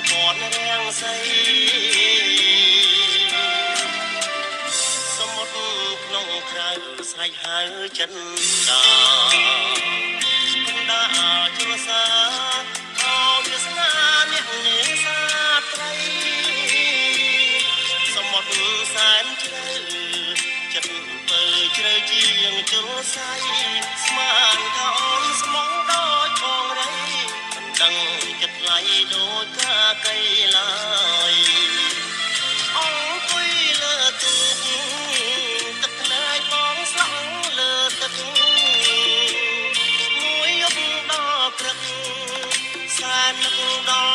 ពណ៌រាំងសីសមុទ្រក្នុងក្រៅស្រែកហៅចិនដាគុំដាជលសាអោយស្នាអ្នកនេសាត្រីសមុទ្រសែនជ្រៅចិត្តពើជ្រៅជាងជលស័យស្មានថាអូនស្មងដូចបងរីមិនដឹងចិត្តថ្លៃដូចកាកៃឡើយអង្គុយលើទូកទឹកភ្នែកបងស្លង់លើទឹកមួយយប់ដល់ព្រឹកសែននឹកដល់